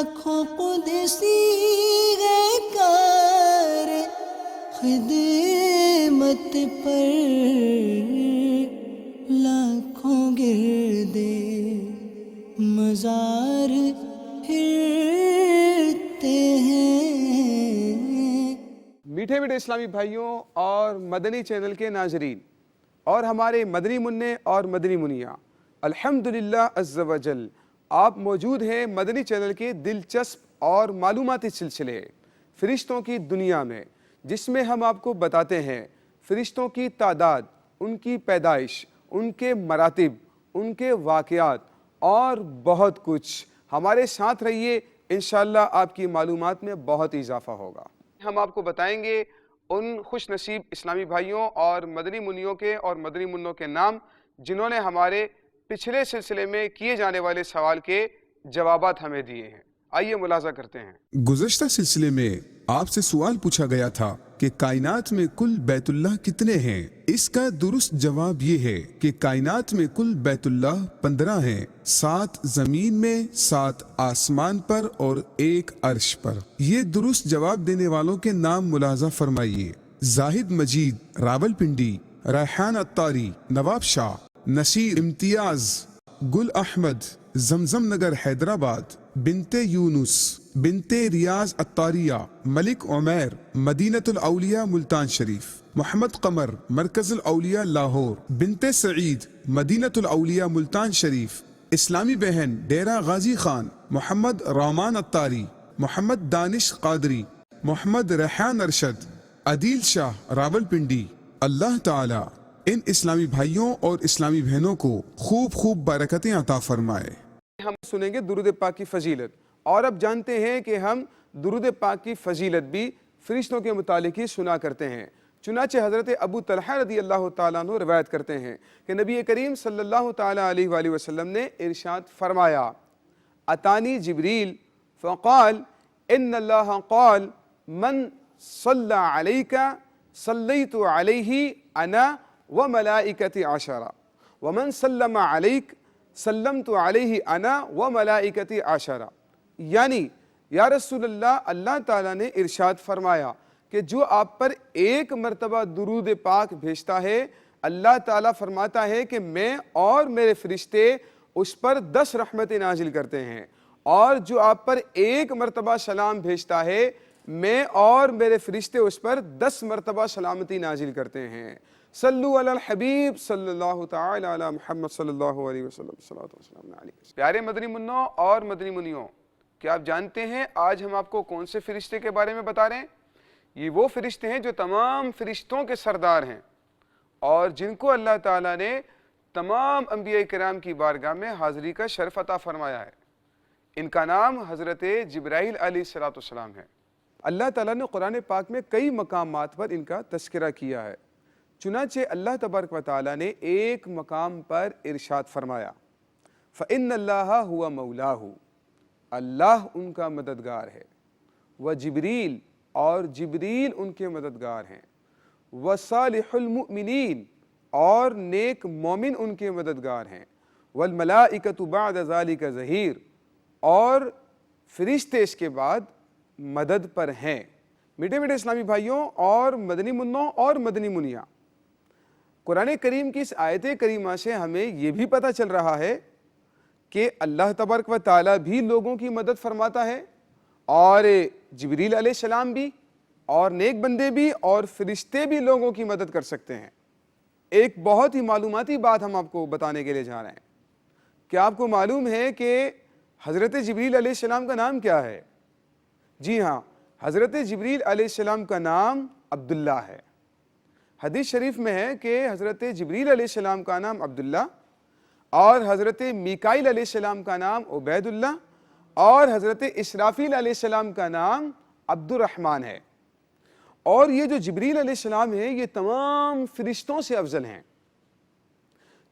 لاکھوں قدسی گئے کار خدمت پر، لاکھوں گردے مزار پھرتے ہیں۔ میٹھے میٹھے اسلامی بھائیوں اور مدنی چینل کے ناظرین اور ہمارے مدنی منع اور مدنی منیاں، الحمدللہ عز و جل آپ موجود ہیں مدنی چینل کے دلچسپ اور معلوماتی سلسلے فرشتوں کی دنیا میں، جس میں ہم آپ کو بتاتے ہیں فرشتوں کی تعداد، ان کی پیدائش، ان کے مراتب، ان کے واقعات اور بہت کچھ۔ ہمارے ساتھ رہیے، انشاءاللہ آپ کی معلومات میں بہت اضافہ ہوگا۔ ہم آپ کو بتائیں گے ان خوش نصیب اسلامی بھائیوں اور مدنی منیوں کے اور مدنی منوں کے نام جنہوں نے ہمارے پچھلے سلسلے میں کیے جانے والے سوال کے جوابات ہمیں دیے ہیں۔ آئیے ملاحظہ کرتے ہیں۔ گزشتہ سلسلے میں آپ سے سوال پوچھا گیا تھا کہ کائنات میں کل بیت اللہ کتنے ہیں؟ اس کا درست جواب یہ ہے کہ کائنات میں کل بیت اللہ 15 ہیں، 7 زمین میں، 7 آسمان پر اور 1 عرش پر۔ یہ درست جواب دینے والوں کے نام ملاحظہ فرمائیے: زاہد مجید راولپنڈی، ریحان عطاری نواب شاہ، نصیر امتیاز گل احمد زمزم نگر حیدرآباد، بنت یونس بنت ریاض عطاریہ ملک عمیر مدینۃ الاولیاء ملتان شریف، محمد قمر مرکز الاولیاء لاہور، بنت سعید مدینۃ الاولیاء ملتان شریف، اسلامی بہن ڈیرہ غازی خان، محمد رامان عطاری، محمد دانش قادری، محمد ریحان ارشد، عدیل شاہ راولپنڈی۔ اللہ تعالی ان اسلامی بھائیوں اور اسلامی بہنوں کو خوب خوب برکتیں عطا فرمائے۔ ہم سنیں گے درود پاک کی فضیلت، اور اب جانتے ہیں کہ ہم درود پاک کی فضیلت بھی فرشتوں کے متعلق ہی سنا کرتے ہیں۔ چنانچہ حضرت ابو طلحہ رضی اللہ تعالیٰ عنہ روایت کرتے ہیں کہ نبی کریم صلی اللہ تعالیٰ علیہ وآلہ وسلم نے ارشاد فرمایا: اتانی جبریل فقال ان اللہ قال من صلی علیک صلیت علیہ انا وملائکتی عشرہ ومن سلم علیک سلمت علیہ انا وملائکتی عشرہ۔ یعنی یا رسول اللہ، اللہ تعالیٰ نے ارشاد فرمایا کہ جو آپ پر ایک مرتبہ درود پاک بھیجتا ہے، اللہ تعالیٰ فرماتا ہے کہ میں اور میرے فرشتے اس پر 10 رحمتیں نازل کرتے ہیں، اور جو آپ پر ایک مرتبہ سلام بھیجتا ہے، میں اور میرے فرشتے اس پر 10 مرتبہ سلامتی نازل کرتے ہیں۔ صلو علی الحبیب صلی اللہ تعالی علی محمد صلی اللہ علیہ وسلم، صلوات و سلام علیہ۔ پیارے مدنی منوں اور مدنی منیوں، کیا آپ جانتے ہیں آج ہم آپ کو کون سے فرشتے کے بارے میں بتا رہے ہیں؟ یہ وہ فرشتے ہیں جو تمام فرشتوں کے سردار ہیں، اور جن کو اللہ تعالیٰ نے تمام انبیاء کرام کی بارگاہ میں حاضری کا شرف عطا فرمایا ہے۔ ان کا نام حضرت جبرائیل علیہ السلام ہے۔ اللہ تعالیٰ نے قرآن پاک میں کئی مقامات پر ان کا تذکرہ کیا ہے۔ چنانچہ اللہ تبارک و تعالیٰ نے ایک مقام پر ارشاد فرمایا: فَإِنَّ اللَّهَ هُوَ مَوْلَاهُ، اللہ ان کا مددگار ہے، وَجِبْرِیل اور جبریل ان کے مددگار ہیں، وَصَالِحُ الْمُؤْمِنِينَ اور نیک مومن ان کے مددگار ہیں، وَالْمَلَائِكَةُ بَعْدَ ذَلِكَ ظَہِيرٌ اور فرشتے اس کے بعد مدد پر ہیں۔ میٹھے میٹھے اسلامی بھائیوں اور مدنی منوں اور مدنی منیاں، قرآن کریم کی اس آیت کریمہ سے ہمیں یہ بھی پتہ چل رہا ہے کہ اللہ تبارک و تعالیٰ بھی لوگوں کی مدد فرماتا ہے، اور جبریل علیہ السلام بھی، اور نیک بندے بھی، اور فرشتے بھی لوگوں کی مدد کر سکتے ہیں۔ ایک بہت ہی معلوماتی بات ہم آپ کو بتانے کے لیے جا رہے ہیں۔ کیا آپ کو معلوم ہے کہ حضرت جبریل علیہ السلام کا نام کیا ہے؟ جی ہاں، حضرت جبریل علیہ السلام کا نام عبداللہ ہے۔ حدیث شریف میں ہے کہ حضرت جبریل علیہ السلام کا نام عبداللہ، اور حضرت میکائیل علیہ السلام کا نام عبید اللہ، اور حضرت اسرافیل علیہ السلام کا نام عبد الرحمن ہے۔ اور یہ جو جبریل علیہ السلام ہے، یہ تمام فرشتوں سے افضل ہیں۔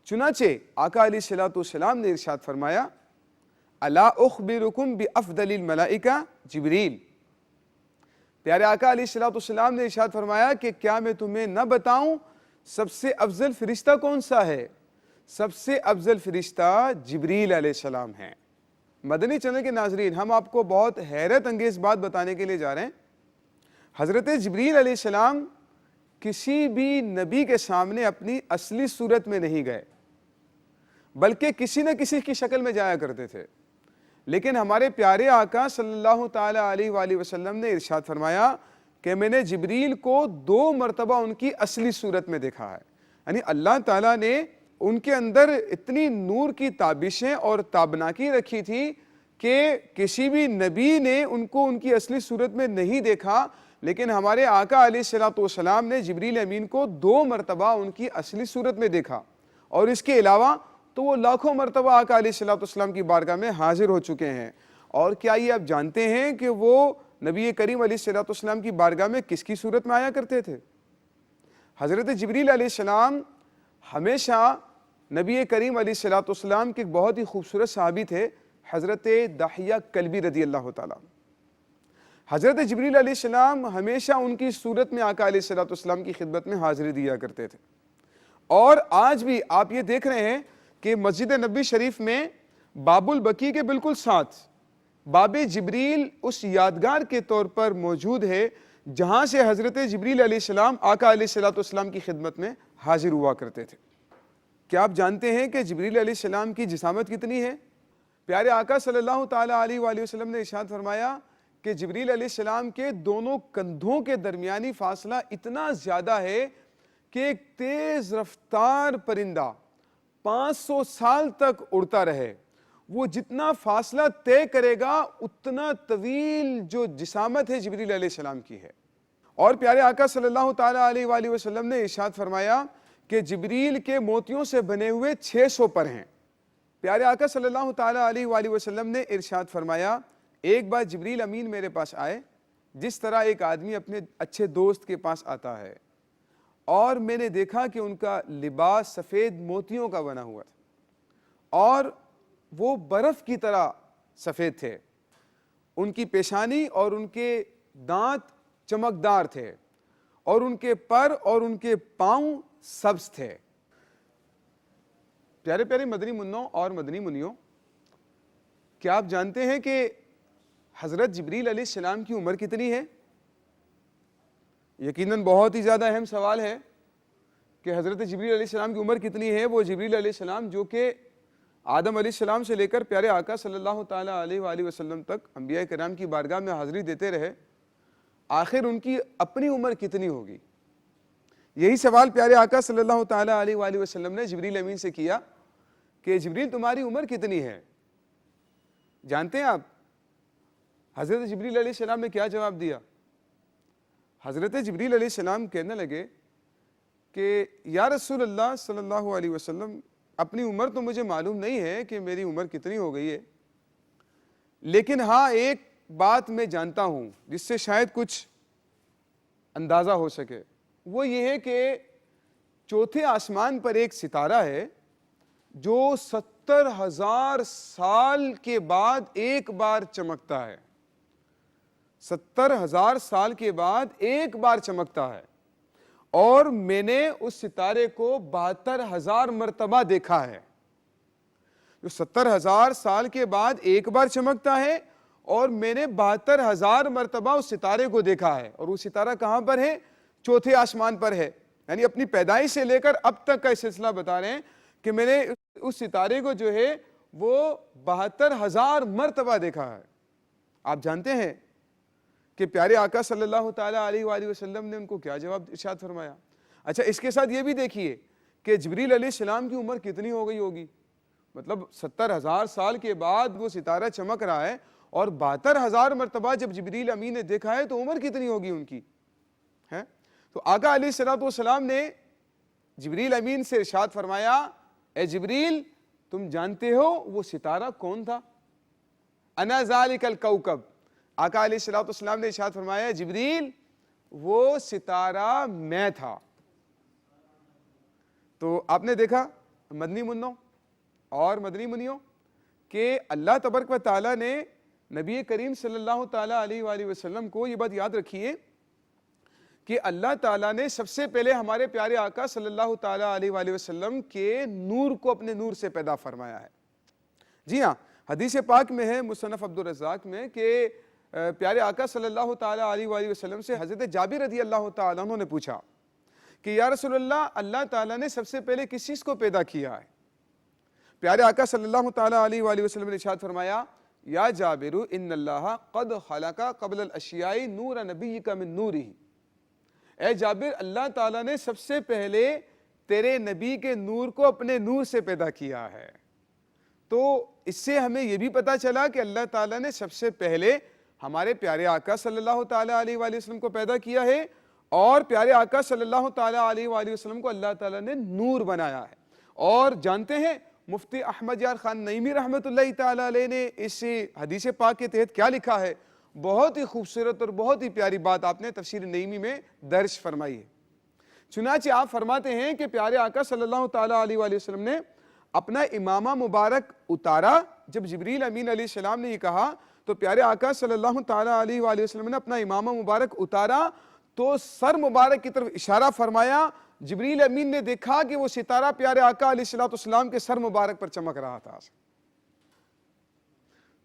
چنانچہ آقا علیہ السلام نے ارشاد فرمایا: الا اخبرکم بافضل الملائکہ جبریل۔ پیارے آقا علیہ السلام نے ارشاد فرمایا کہ کیا میں تمہیں نہ بتاؤں سب سے افضل فرشتہ کون سا ہے؟ سب سے افضل فرشتہ جبریل علیہ السلام ہیں۔ مدنی چینل کے ناظرین، ہم آپ کو بہت حیرت انگیز بات بتانے کے لیے جا رہے ہیں۔ حضرت جبریل علیہ السلام کسی بھی نبی کے سامنے اپنی اصلی صورت میں نہیں گئے، بلکہ کسی نہ کسی کی شکل میں جایا کرتے تھے۔ لیکن ہمارے پیارے آقا صلی اللہ تعالی علیہ وآلہ وسلم نے ارشاد فرمایا کہ میں نے جبریل کو 2 مرتبہ ان کی اصلی صورت میں دیکھا ہے۔ یعنی اللہ تعالیٰ نے ان کے اندر اتنی نور کی تابشیں اور تابناکی رکھی تھی کہ کسی بھی نبی نے ان کو ان کی اصلی صورت میں نہیں دیکھا، لیکن ہمارے آقا علیہ السلام نے جبریل امین کو 2 مرتبہ ان کی اصلی صورت میں دیکھا، اور اس کے علاوہ تو وہ لاکھوں مرتبہ آقا علیہ السلام کی بارگاہ میں حاضر ہو چکے ہیں۔ اور کیا یہ آپ جانتے ہیں کہ وہ نبی کریم علیہ السلام کی بارگاہ میں کس کی صورت میں آیا کرتے تھے؟ حضرت جبریل علیہ السلام ہمیشہ نبی کریم علیہ السلام کے ایک بہت ہی خوبصورت صحابی تھے، حضرت دحیہ کلبی رضی اللہ تعالیٰ۔ حضرت جبریل علیہ السلام ہمیشہ ان کی صورت میں آقا علیہ السلام کی خدمت میں حاضری دیا کرتے تھے۔ اور آج بھی آپ یہ دیکھ رہے ہیں کہ مسجد نبی شریف میں باب البقیع کے بالکل ساتھ باب جبریل اس یادگار کے طور پر موجود ہے جہاں سے حضرت جبریل علیہ السلام آقا علیہ السلام کی خدمت میں حاضر ہوا کرتے تھے۔ کیا آپ جانتے ہیں کہ جبریل علیہ السلام کی جسامت کتنی ہے؟ پیارے آقا صلی اللہ تعالی علیہ وآلہ وسلم نے ارشاد فرمایا کہ جبریل علیہ السلام کے دونوں کندھوں کے درمیانی فاصلہ اتنا زیادہ ہے کہ ایک تیز رفتار پرندہ 500 سال تک اڑتا رہے، وہ جتنا فاصلہ طے کرے گا اتنا طویل جو جسامت ہے جبریل علیہ السلام کی ہے۔ اور پیارے آقا صلی اللہ تعالی علیہ وآلہ وسلم نے ارشاد فرمایا کہ جبریل کے موتیوں سے بنے ہوئے 600 پر ہیں۔ پیارے آقا صلی اللہ تعالی علیہ وآلہ وسلم نے ارشاد فرمایا ایک بار جبریل امین میرے پاس آئے جس طرح ایک آدمی اپنے اچھے دوست کے پاس آتا ہے، اور میں نے دیکھا کہ ان کا لباس سفید موتیوں کا بنا ہوا تھا اور وہ برف کی طرح سفید تھے، ان کی پیشانی اور ان کے دانت چمکدار تھے، اور ان کے پر اور ان کے پاؤں سبز تھے۔ پیارے پیارے مدنی منوں اور مدنی منیوں، کیا آپ جانتے ہیں کہ حضرت جبریل علیہ السلام کی عمر کتنی ہے؟ یقیناً بہت ہی زیادہ اہم سوال ہے کہ حضرت جبریل علیہ السلام کی عمر کتنی ہے۔ وہ جبریل علیہ السلام جو کہ آدم علیہ السلام سے لے کر پیارے آقا صلی اللہ تعالی علیہ وآلہ وسلم تک انبیاء کرام کی بارگاہ میں حاضری دیتے رہے، آخر ان کی اپنی عمر کتنی ہوگی؟ یہی سوال پیارے آقا صلی اللہ تعالی علیہ وآلہ وسلم نے جبریل امین سے کیا کہ جبریل تمہاری عمر کتنی ہے؟ جانتے ہیں آپ حضرت جبریل علیہ السلام نے کیا جواب دیا؟ حضرت جبریل علیہ السلام کہنے لگے کہ یا رسول اللہ صلی اللہ علیہ وسلم، اپنی عمر تو مجھے معلوم نہیں ہے کہ میری عمر کتنی ہو گئی ہے، لیکن ہاں ایک بات میں جانتا ہوں جس سے شاید کچھ اندازہ ہو سکے، وہ یہ ہے کہ چوتھے آسمان پر ایک ستارہ ہے جو 70,000 سال کے بعد ایک بار چمکتا ہے۔ 70,000 سال کے بعد ایک بار چمکتا ہے، اور میں نے اس ستارے کو 72,000 مرتبہ دیکھا ہے۔ جو 70,000 سال کے بعد ایک بار چمکتا ہے اور میں نے 72,000 مرتبہ اس ستارے کو دیکھا ہے، اور وہ ستارہ کہاں پر ہے؟ چوتھے آسمان پر ہے۔ یعنی اپنی پیدائش سے لے کر اب تک کا سلسلہ بتا رہے ہیں کہ میں نے اس ستارے کو جو ہے وہ 72,000 مرتبہ دیکھا ہے۔ آپ جانتے ہیں کہ پیارے آقا صلی اللہ تعالی علیہ وآلہ وسلم نے ان کو کیا جواب ارشاد فرمایا؟ اچھا، اس کے ساتھ یہ بھی دیکھیے کہ جبریل علیہ السلام کی عمر کتنی ہو گئی ہوگی۔ مطلب 70,000 سال کے بعد وہ ستارہ چمک رہا ہے، اور 72,000 مرتبہ جب جبریل امین نے دیکھا ہے تو عمر کتنی ہوگی ان کی ہے؟ تو آقا علیہ السلام نے جبریل امین سے ارشاد فرمایا اے جبریل، تم جانتے ہو وہ ستارہ کون تھا؟ انا ذالک الکوکب۔ آقا علیہ السلام نے ارشاد فرمایا جبریل، وہ ستارہ میں تھا۔ تو آپ نے دیکھا مدنی منوں اور مدنی منیوں کہ اللہ تبارک و تعالیٰ نے نبی کریم صلی اللہ تعالیٰ علیہ وآلہ وسلم کو یہ بات یاد رکھیے کہ اللہ تعالیٰ نے سب سے پہلے ہمارے پیارے آقا صلی اللہ تعالیٰ علیہ وآلہ وسلم کے نور کو اپنے نور سے پیدا فرمایا ہے۔ جی ہاں، حدیث پاک میں ہے مصنف عبدالرزاق میں کہ پیارے آقا صلی اللہ تعالیٰ علیہ وآلہ وسلم سے حضرت جابر رضی اللہ تعالیٰ عنہ نے پوچھا کہ یا رسول اللہ، اللہ تعالیٰ نے سب سے پہلے کس چیز کو پیدا کیا ہے؟ پیارے آقا صلی اللہ تعالیٰ علیہ وآلہ وسلم نے ارشاد فرمایا، یا جابر ان اللہ قد خلق قبل الاشیاء نور نبیک من نورہ، اے جابر، اللہ تعالیٰ نے سب سے پہلے تیرے نبی کے نور کو اپنے نور سے پیدا کیا ہے۔ تو اس سے ہمیں یہ بھی پتا چلا کہ اللہ تعالیٰ نے سب سے پہلے ہمارے پیارے آقا صلی اللہ تعالیٰ علیہ وآلہ وسلم کو پیدا کیا ہے، اور پیارے آقا صلی اللہ تعالیٰ علیہ وآلہ وسلم کو اللہ تعالیٰ نے نور بنایا ہے۔ اور جانتے ہیں مفتی احمد یار خان نعیمی رحمۃ اللہ تعالیٰ علیہ نے اس حدیث پاک کے تحت کیا لکھا ہے؟ بہت ہی خوبصورت اور بہت ہی پیاری بات آپ نے تفسیر نعیمی میں درج فرمائی ہے۔ چنانچہ آپ فرماتے ہیں کہ پیارے آقا صلی اللہ تعالیٰ علیہ وآلہ وسلم نے اپنا امامہ مبارک اتارا۔ جب جبریل امین علیہ السلام نے یہ کہا تو پیارے آقا صلی اللہ تعالیٰ علیہ وآلہ وسلم نے اپنا امامہ مبارک اتارا تو سر مبارک کی طرف اشارہ فرمایا۔ جبریل امین نے دیکھا کہ وہ ستارہ پیارے آقا علیہ السلام کے سر مبارک پر چمک رہا تھا۔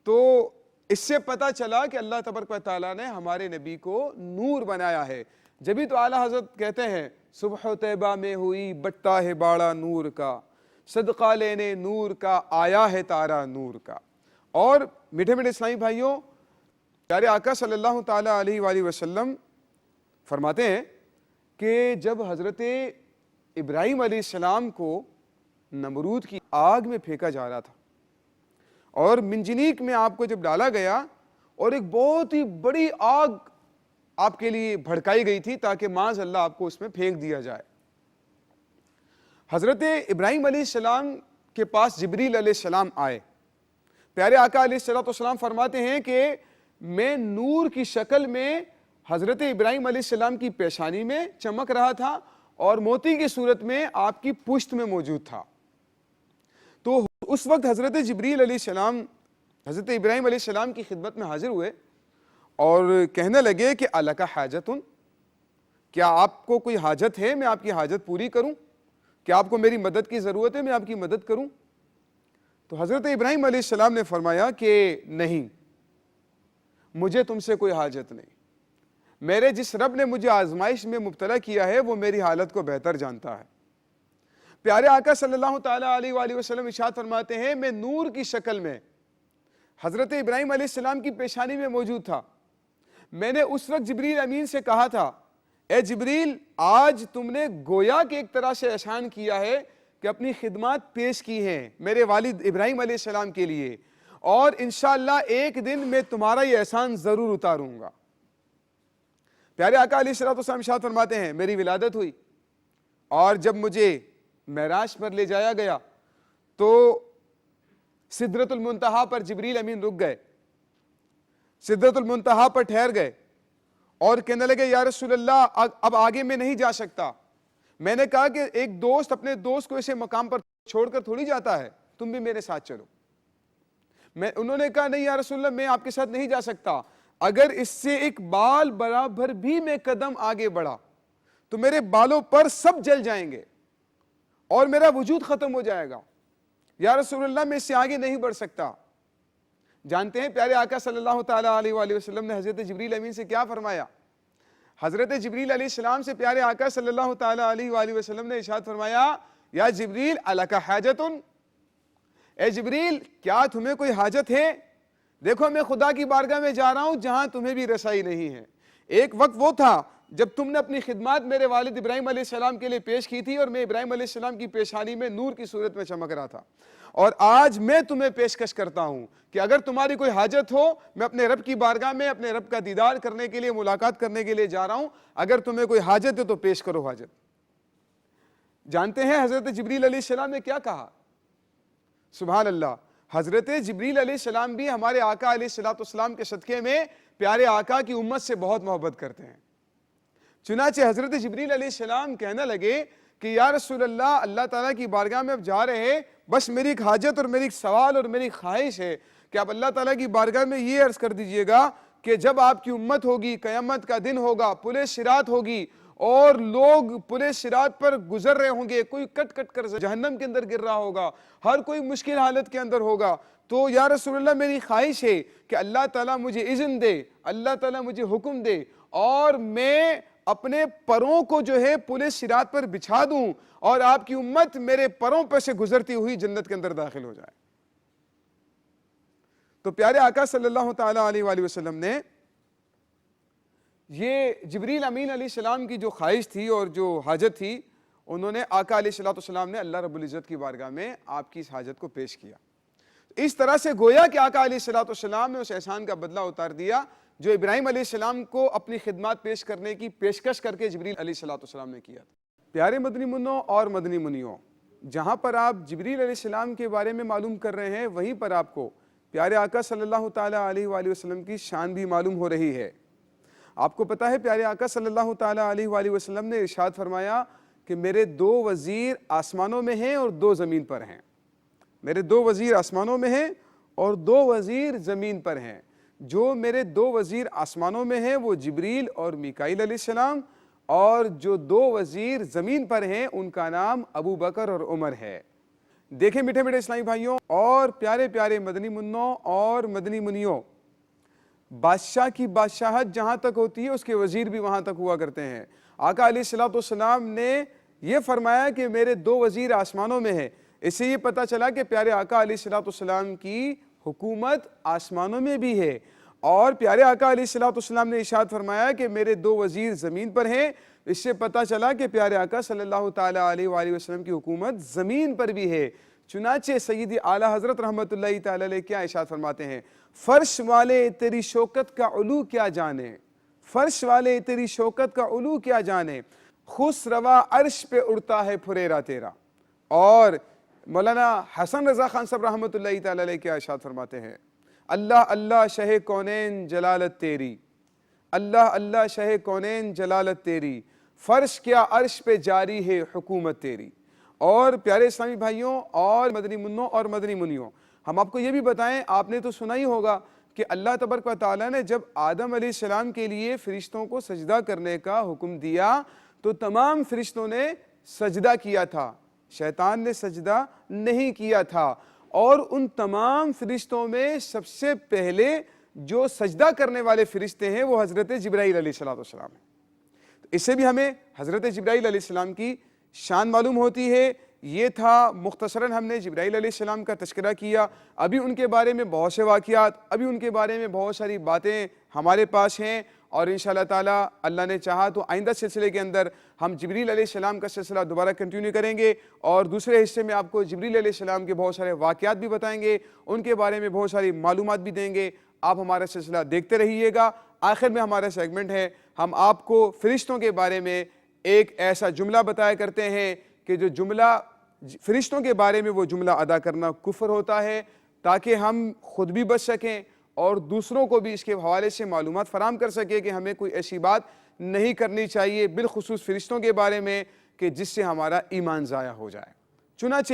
تو اس سے پتا چلا کہ اللہ تبارک و تعالیٰ نے ہمارے نبی کو نور بنایا ہے۔ جبھی تو اعلیٰ حضرت کہتے ہیں صبح طیبہ میں ہوئی بٹتا ہے باڑا نور کا، صدقہ لینے نور کا آیا ہے تارا نور کا۔ اور میٹھے میٹھے اسلامی بھائیوں، پیارے آقا صلی اللہ تعالیٰ علیہ وآلہ وسلم فرماتے ہیں کہ جب حضرت ابراہیم علیہ السلام کو نمرود کی آگ میں پھینکا جا رہا تھا اور منجنیق میں آپ کو جب ڈالا گیا اور ایک بہت ہی بڑی آگ آپ کے لیے بھڑکائی گئی تھی تاکہ معاذ اللہ آپ کو اس میں پھینک دیا جائے، حضرت ابراہیم علیہ السلام کے پاس جبریل علیہ السلام آئے۔ پیارے آقا علیہ السلام فرماتے ہیں کہ میں نور کی شکل میں حضرت ابراہیم علیہ السلام کی پیشانی میں چمک رہا تھا اور موتی کی صورت میں آپ کی پشت میں موجود تھا۔ تو اس وقت حضرت جبریل علیہ السلام حضرت ابراہیم علیہ السلام کی خدمت میں حاضر ہوئے اور کہنے لگے کہ الک حاجتن، کیا آپ کو کوئی حاجت ہے؟ میں آپ کی حاجت پوری کروں؟ کیا آپ کو میری مدد کی ضرورت ہے؟ میں آپ کی مدد کروں؟ تو حضرت ابراہیم علیہ السلام نے فرمایا کہ نہیں، مجھے تم سے کوئی حاجت نہیں، میرے جس رب نے مجھے آزمائش میں مبتلا کیا ہے وہ میری حالت کو بہتر جانتا ہے۔ پیارے آقا صلی اللہ تعالیٰ علیہ وآلہ وسلم ارشاد فرماتے ہیں میں نور کی شکل میں حضرت ابراہیم علیہ السلام کی پیشانی میں موجود تھا۔ میں نے اس وقت جبریل امین سے کہا تھا، اے جبریل، آج تم نے گویا کہ ایک طرح سے احسان کیا ہے کہ اپنی خدمات پیش کی ہیں میرے والد ابراہیم علیہ السلام کے لیے، اور انشاءاللہ ایک دن میں تمہارا یہ احسان ضرور اتاروں گا۔ پیارے آقا علیہ السلام ارشاد فرماتے ہیں میری ولادت ہوئی اور جب مجھے معراج پر لے جایا گیا تو سدرۃ المنتہا پر جبریل امین رک گئے، سدرۃ المنتہا پر ٹھہر گئے اور کہنے لگے یا رسول اللہ اب آگے میں نہیں جا سکتا۔ میں نے کہا کہ ایک دوست اپنے دوست کو اسے مقام پر چھوڑ کر تھوڑی جاتا ہے، تم بھی میرے ساتھ چلو۔ انہوں نے کہا نہیں یا رسول اللہ، میں آپ کے ساتھ نہیں جا سکتا، اگر اس سے ایک بال برابر بھی میں قدم آگے بڑھا تو میرے بالوں پر سب جل جائیں گے اور میرا وجود ختم ہو جائے گا، یا رسول اللہ میں اس سے آگے نہیں بڑھ سکتا۔ جانتے ہیں پیارے آقا صلی اللہ تعالیٰ علیہ وآلہ وسلم نے حضرت جبریل امین سے کیا فرمایا؟ حضرت جبریل علیہ السلام سے پیارے آقا صلی اللہ تعالیٰ علیہ وآلہ وسلم نے ارشاد فرمایا یا جبریل الک حاجتن، اے جبریل کیا تمہیں کوئی حاجت ہے؟ دیکھو میں خدا کی بارگاہ میں جا رہا ہوں جہاں تمہیں بھی رسائی نہیں ہے۔ ایک وقت وہ تھا جب تم نے اپنی خدمات میرے والد ابراہیم علیہ السلام کے لیے پیش کی تھی اور میں ابراہیم علیہ السلام کی پیشانی میں نور کی صورت میں چمک رہا تھا، اور آج میں تمہیں پیشکش کرتا ہوں کہ اگر تمہاری کوئی حاجت ہو، میں اپنے رب کی بارگاہ میں اپنے رب کا دیدار کرنے کے لیے، ملاقات کرنے کے لیے جا رہا ہوں، اگر تمہیں کوئی حاجت ہے تو پیش کرو حاجت۔ جانتے ہیں حضرت جبریل علیہ السلام نے کیا کہا؟ سبحان اللہ، حضرت جبریل علیہ السلام بھی ہمارے آقا علیہ السلام کے صدقے میں پیارے آقا کی امت سے بہت محبت کرتے ہیں۔ چنانچہ حضرت جبریل علیہ السلام کہنے لگے کہ یا رسول اللہ، اللہ تعالیٰ کی بارگاہ میں اب جا رہے ہیں، بس میری ایک حاجت اور میری ایک سوال اور میری خواہش ہے کہ آپ اللہ تعالیٰ کی بارگاہ میں یہ عرض کر دیجئے گا کہ جب آپ کی امت ہوگی، قیامت کا دن ہوگا، پل صراط ہوگی اور لوگ پل صراط پر گزر رہے ہوں گے، کوئی کٹ کٹ کر جہنم کے اندر گر رہا ہوگا، ہر کوئی مشکل حالت کے اندر ہوگا، تو یا رسول اللہ میری خواہش ہے کہ اللہ تعالیٰ مجھے اذن دے، اللہ تعالیٰ مجھے حکم دے اور میں اپنے پروں کو جو ہے پل صراط پر بچھا دوں اور آپ کی امت میرے پروں پر سے گزرتی ہوئی جنت کے اندر داخل ہو جائے۔ تو پیارے آقا صلی اللہ تعالیٰ علیہ وآلہ وسلم نے یہ جبریل امین علیہ السلام کی جو خواہش تھی اور جو حاجت تھی، انہوں نے آقا علیہ السلام نے اللہ رب العزت کی بارگاہ میں آپ کی اس حاجت کو پیش کیا۔ اس طرح سے گویا کہ آقا علیہ السلام نے اس احسان کا بدلہ اتار دیا جو ابراہیم علیہ السلام کو اپنی خدمات پیش کرنے کی پیشکش کر کے جبریل علیہ السلام نے کیا تھا۔ پیارے مدنی منوں اور مدنی منیوں، جہاں پر آپ جبریل علیہ السلام کے بارے میں معلوم کر رہے ہیں، وہیں پر آپ کو پیارے آقا صلی اللہ تعالیٰ علیہ وآلہ وسلم کی شان بھی معلوم ہو رہی ہے۔ آپ کو پتہ ہے پیارے آقا صلی اللہ تعالیٰ علیہ وآلہ وسلم نے ارشاد فرمایا کہ میرے 2 وزیر آسمانوں میں ہیں اور 2 زمین پر ہیں۔ میرے 2 وزیر آسمانوں میں ہیں اور 2 وزیر زمین پر ہیں۔ جو میرے 2 وزیر آسمانوں میں ہیں وہ جبریل اور میکائیل علیہ السلام، اور جو 2 وزیر زمین پر ہیں ان کا نام ابو بکر اور عمر ہے۔ دیکھیں میٹھے میٹھے اسلامی بھائیوں اور پیارے پیارے مدنی منوں اور مدنی منیوں، بادشاہ کی بادشاہت جہاں تک ہوتی ہے اس کے وزیر بھی وہاں تک ہوا کرتے ہیں۔ آقا علیہ السلام نے یہ فرمایا کہ میرے 2 وزیر آسمانوں میں ہیں۔ اس سے یہ پتہ چلا کہ پیارے آقا علیہ السلام کی حکومت آسمانوں میں بھی ہے، اور پیارے آقا علیہ السلام نے ارشاد فرمایا کہ میرے 2 وزیر زمین پر ہیں۔ اس سے پتہ چلا کہ پیارے آقا صلی اللہ تعالیٰ علیہ وآلہ وسلم کی حکومت زمین پر بھی ہے۔ چنانچہ سیدی اعلیٰ حضرت رحمۃ اللہ تعالیٰ علیہ کیا ارشاد فرماتے ہیں، فرش والے تیری شوکت کا علو کیا جانے، فرش والے تیری شوکت کا علو کیا جانے، خسروا عرش پہ اڑتا ہے پھریرا تیرا۔ اور مولانا حسن رضا خان صاحب رحمۃ اللہ تعالیٰ علیہ کیا ارشاد فرماتے ہیں، اللہ اللہ شہ کونین جلالت تیری، اللہ اللہ شہ کونین جلالت تیری، فرش کیا عرش پہ جاری ہے حکومت تیری۔ اور پیارے اسلامی بھائیوں اور مدنی منوں اور مدنی منیوں، ہم آپ کو یہ بھی بتائیں، آپ نے تو سنا ہی ہوگا کہ اللہ تبارک و تعالیٰ نے جب آدم علیہ السلام کے لیے فرشتوں کو سجدہ کرنے کا حکم دیا تو تمام فرشتوں نے سجدہ کیا تھا، شیطان نے سجدہ نہیں کیا تھا۔ اور ان تمام فرشتوں میں سب سے پہلے جو سجدہ کرنے والے فرشتے ہیں وہ حضرت جبرائیل علیہ السلام ہیں۔ اس سے بھی ہمیں حضرت جبرائیل علیہ السلام کی شان معلوم ہوتی ہے۔ یہ تھا مختصراً ہم نے جبرائیل علیہ السلام کا تذکرہ کیا۔ ابھی ان کے بارے میں بہت سے واقعات، ابھی ان کے بارے میں بہت ساری باتیں ہمارے پاس ہیں، اور انشاءاللہ تعالیٰ اللہ نے چاہا تو آئندہ سلسلے کے اندر ہم جبریل علیہ السلام کا سلسلہ دوبارہ کنٹینیو کریں گے، اور دوسرے حصے میں آپ کو جبریل علیہ السلام کے بہت سارے واقعات بھی بتائیں گے، ان کے بارے میں بہت ساری معلومات بھی دیں گے۔ آپ ہمارا سلسلہ دیکھتے رہیے گا۔ آخر میں ہمارا سیگمنٹ ہے، ہم آپ کو فرشتوں کے بارے میں ایک ایسا جملہ بتایا کرتے ہیں کہ جو جملہ فرشتوں کے بارے میں وہ جملہ ادا کرنا کفر ہوتا ہے، تاکہ ہم خود بھی بچ سکیں اور دوسروں کو بھی اس کے حوالے سے معلومات فراہم کر سکیں کہ ہمیں کوئی ایسی بات نہیں کرنی چاہیے بالخصوص فرشتوں کے بارے میں کہ جس سے ہمارا ایمان ضائع ہو جائے۔ چنانچہ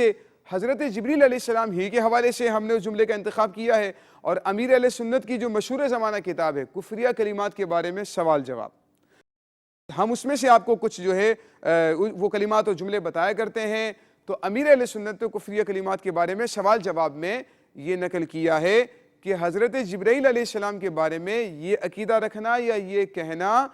حضرت جبریل علیہ السلام ہی کے حوالے سے ہم نے اس جملے کا انتخاب کیا ہے، اور امیر اہل سنت کی جو مشہور زمانہ کتاب ہے کفریہ کلمات کے بارے میں سوال جواب، ہم اس میں سے آپ کو کچھ جو ہے وہ کلمات اور جملے بتایا کرتے ہیں۔ تو امیر اہل سنت نے کفریہ کلمات کے بارے میں سوال جواب میں یہ نقل کیا ہے کہ حضرت جبرائیل علیہ السلام کے بارے میں یہ عقیدہ رکھنا یا یہ کہنا،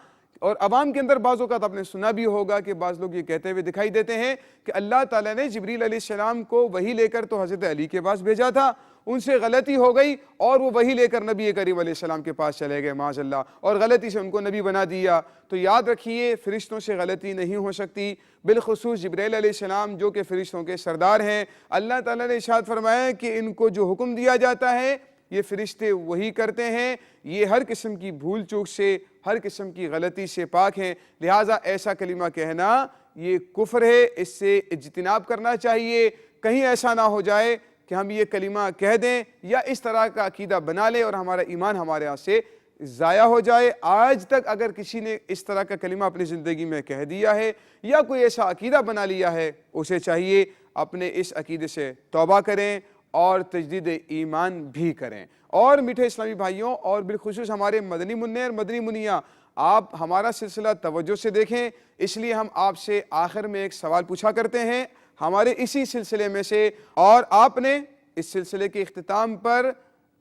اور عوام کے اندر بعض اوقات آپ نے سنا بھی ہوگا کہ بعض لوگ یہ کہتے ہوئے دکھائی دیتے ہیں کہ اللہ تعالیٰ نے جبریل علیہ السلام کو وحی لے کر تو حضرت علی کے پاس بھیجا تھا، ان سے غلطی ہو گئی اور وہ وحی لے کر نبی کریم علیہ السلام کے پاس چلے گئے معاذ اللہ، اور غلطی سے ان کو نبی بنا دیا۔ تو یاد رکھیے فرشتوں سے غلطی نہیں ہو سکتی، بالخصوص جبرائیل علیہ السلام جو کہ فرشتوں کے سردار ہیں۔ اللہ تعالیٰ نے ارشاد فرمایا کہ ان کو جو حکم دیا جاتا ہے یہ فرشتے وہی کرتے ہیں، یہ ہر قسم کی بھول چوک سے، ہر قسم کی غلطی سے پاک ہیں، لہٰذا ایسا کلمہ کہنا یہ کفر ہے، اس سے اجتناب کرنا چاہیے۔ کہیں ایسا نہ ہو جائے کہ ہم یہ کلمہ کہہ دیں یا اس طرح کا عقیدہ بنا لیں اور ہمارا ایمان ہمارے ہاں سے ضائع ہو جائے۔ آج تک اگر کسی نے اس طرح کا کلمہ اپنی زندگی میں کہہ دیا ہے یا کوئی ایسا عقیدہ بنا لیا ہے، اسے چاہیے اپنے اس عقیدے سے توبہ کریں اور تجدید ایمان بھی کریں۔ اور میٹھے اسلامی بھائیوں اور بالخصوص ہمارے مدنی منع اور مدنی منیاں، آپ ہمارا سلسلہ توجہ سے دیکھیں، اس لیے ہم آپ سے آخر میں ایک سوال پوچھا کرتے ہیں ہمارے اسی سلسلے میں سے، اور آپ نے اس سلسلے کے اختتام پر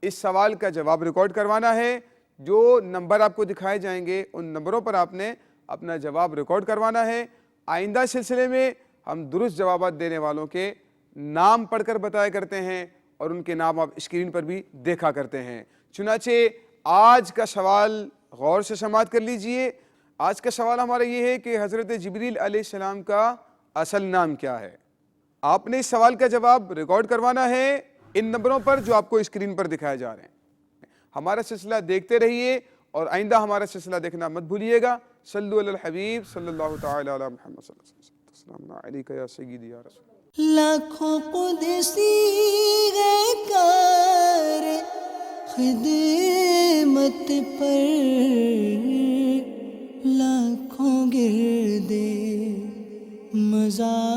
اس سوال کا جواب ریکارڈ کروانا ہے. جو نمبر آپ کو دکھائے جائیں گے ان نمبروں پر آپ نے اپنا جواب ریکارڈ کروانا ہے. آئندہ سلسلے میں ہم درست جوابات دینے والوں کے نام پڑھ کر بتایا کرتے ہیں اور ان کے نام آپ اسکرین پر بھی دیکھا کرتے ہیں. چنانچہ آج کا سوال غور سے سماعت کر لیجئے. آج کا سوال ہمارا یہ ہے کہ حضرت جبریل علیہ السلام کا اصل نام کیا ہے؟ آپ نے اس سوال کا جواب ریکارڈ کروانا ہے ان نمبروں پر جو آپ کو اسکرین پر دکھائے جا رہے ہیں. ہمارا سلسلہ دیکھتے رہیے اور آئندہ ہمارا سلسلہ دیکھنا مت بھولیے گا. صلو علی الحبیب صلی اللہ تعالی علی محمد صلی اللہ علیہ وسلم. السلام علیکم یا سیدی یا رسول. لاکھوں قدسی گئے کار خدمت پر، لاکھوں گردے مزار